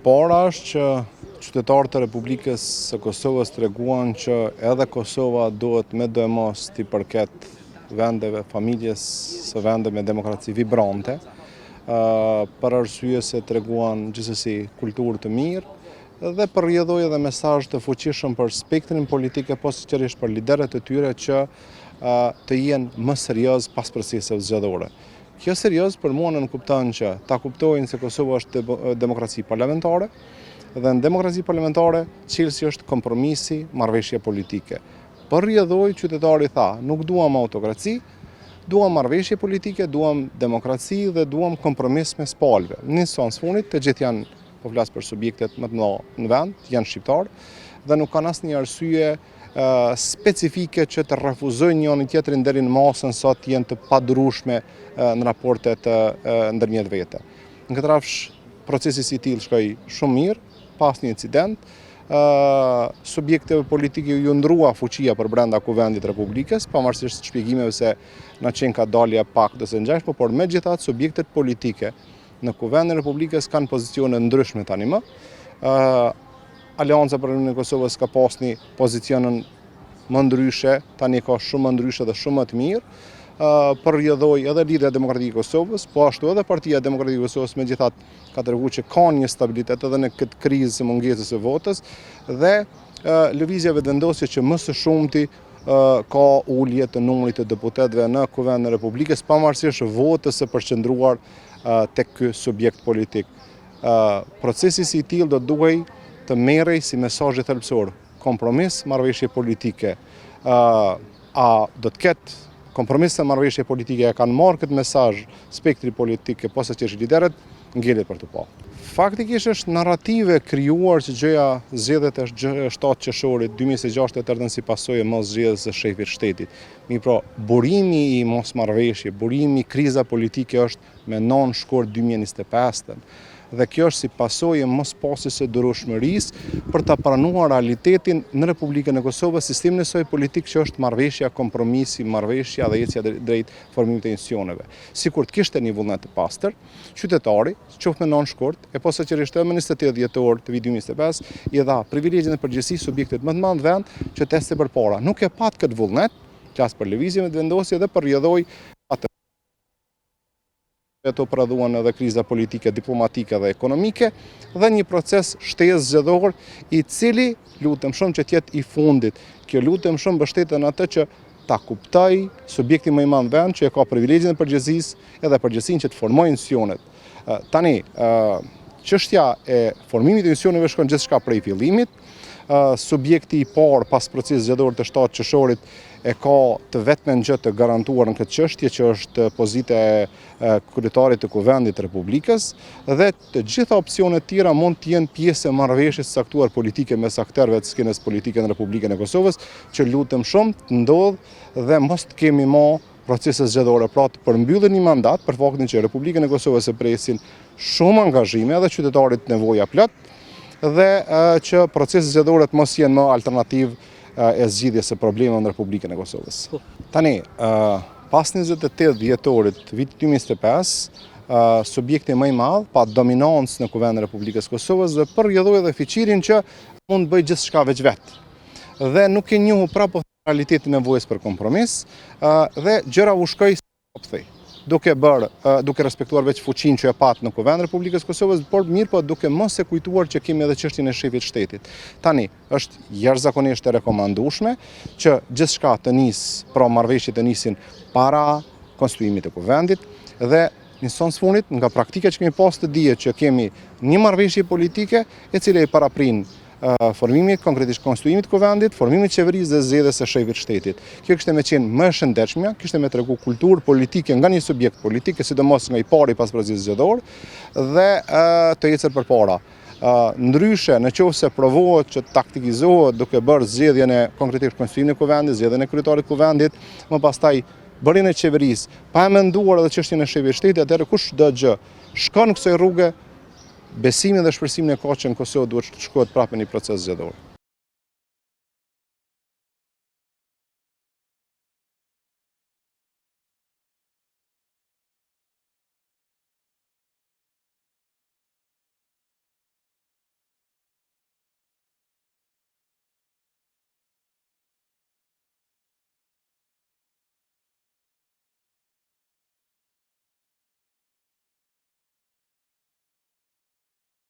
para është që qytetarët e Republikës së Kosovës treguan që edhe Kosova duhet me do e mos t'i përket vendeve, familjes së vende me demokraci vibrante, për arsye se treguan gjithsesi kulturë të mirë dhe përrjedhoi edhe mesazh të fuqishëm për spektrin politike, posaçërisht për liderët e tyre që të jenë më serioz pas proceseve zgjedhore. Kjo serioz për mua nënkupton që ta kuptojnë se Kosova është demokraci parlamentare dhe në demokraci parlamentare cilësi është kompromisi, marrëveshje politike. Përrjedhoi qytetari tha, nuk duam autokraci, duam marrëveshje politike, duam demokraci dhe duam kompromis mes palëve. Në sens fundit të gjithë janë, po flas për subjektet më të mëdha në vend, janë shqiptarë dhe nuk kanë asnjë arsye specifike që të refuzojnë njëri tjetrin deri në masën sa të jenë të padurueshme në raportet ndërmjet vete. Në këtë rafsh procesi si i tillë shkoi shumë mirë, pas një incident, subjekteve politike ju ndrua fuqia për brenda kuvendit Republikës, pavarësisht shpjegimeve se na qenë ka dalje pak ose ngjashme, por megjithatë subjektet politike në kuvendin e Republikës kanë pozicione ndryshme tani më. Aleanca për Union e Kosovës ka pasni pozicionin më ndryshe, tani ka shumë më ndryshe dhe shumë më të mirë. Përrjedhoi edhe Lidhja Demokratike e Kosovës, po ashtu edhe Partia Demokratike e Kosovës megjithatë ka treguar që ka një stabilitet edhe në këtë krizë së mungesës së votës dhe lëvizja vetëvendosje që më së shumti ka ulje të numrit të deputetëve në Kuvendin e Republikës pavarësisht votës së përqendruar tek ky subjekt politik. Procesi si i tillë do duhej të merrej si mesazh thelbësor, kompromis, marrëveshje politike. A do të ketë kompromis dhe marrëveshje politike e kanë marrë këtë mesazh spektri politike posaçërisht liderët ngjelet për të pa. Faktikisht është narrative krijuar që gjëja zgjedhet është 7 qershorit 2006 të erdhën si pasojë mos zgjedhjes së shefit shtetit. Mirë, burimi i mosmarrëveshje, burimi i kriza politike është me 9 shkurt 2025 dhe kjo është si pasojë mos pasjes së durueshmërisë për ta pranuar realitetin në Republikën e Kosovës, sistemin e saj politik që është marrëveshja, kompromisi, marrëveshja dhe ecja drejt formimit të institucioneve. Sikur të kishte një vullnet të pastër, qytetari, qoftë me 9 shkurt, e posaçërisht edhe me 28 dhjetor të vitit 2025, i dha privilegjen e përgjegjësisë subjektit më të madh vend që të ecte përpara. Nuk e pat këtë vullnet, flas për lëvizjen e vendosje dhe përrjedhoi atë të pradhuan edhe kriza politike, diplomatike dhe ekonomike dhe një proces shtesë zgjedhor i cili lutem shumë që të jetë i fundit. Kjo lutem shumë mbështeten atë që ta kuptoj subjekti më i madh vend që e ka privilegjen e përgjegjësisë edhe përgjegjësinë që të formojë institucionet. Tani, çështja e formimit të institucioneve shkon gjithçka prej fillimit. Subjekti i parë pas procesit zgjedhor të 7 qershorit e ka të vetmen gjë të garantuar në këtë çështje që është pozita e kryetarit të Kuvendit të Republikës dhe të gjitha opsionet tjera mund të jenë pjesë e marrëveshjes së caktuar politike mes aktorëve të skenës politike në Republikën e Kosovës, që lutem shumë të ndodhë dhe mos të kemi më procese zgjedhore, pra të përmbyllin një mandat për faktin që Republikën e Kosovës e presin shumë angazhime dhe qytetarit nevoja plot dhe që procesi zgjedhore të mos jenë më alternativë e zgjidhjes së problemeve në Republikën e Kosovës. Tani, pas 28 dhjetorit të vitit 2025, subjekti më i madh pa dominancë në Kuvendin e Republikës së Kosovës dhe përrjedhoi edhe fiqirin që mund të bëjë gjithçka veç vet. Dhe nuk e njohu prapë realitetin e nevojës për kompromis dhe gjëra u shkoi duke respektuar veç fuqinë që e pat në Kuvendin e Republikës së Kosovës, por mirë po duke mos e kujtuar që kemi edhe çështjen e shefit shtetit. Tani, është jashtëzakonisht e rekomandueshme që gjithçka të nisë, pra marrëveshjet të nisin para konstituimit të Kuvendit dhe në sens fundit, nga praktika që kemi pas të dihet që kemi një marrëveshje politike e cila i paraprin formimit, konkretisht konstituimit Kuvendit, formimit qeverisë dhe zgjedhjes së shefit shtetit. Kjo kishte me qenë më e shëndetshme, kishte me tregu kulturë politike nga një subjekt politik, sidomos nga i pari pas procesit zgjedhor, dhe të ecër përpara. Ndryshe, nëse provohet që taktikizohet duke bërë zgjedhjen e konkretisht konstituimit Kuvendit, zgjedhjen e kryetarit Kuvendit, më pastaj bërjen e qeverisë, pa e menduar edhe çështjen e shefit shtetit, atëherë kush do gjë shkon kësaj rruge, besimin dhe shpresimin e ka që në Kosovë duhet të shkohet prapë në një proces zgjedhor.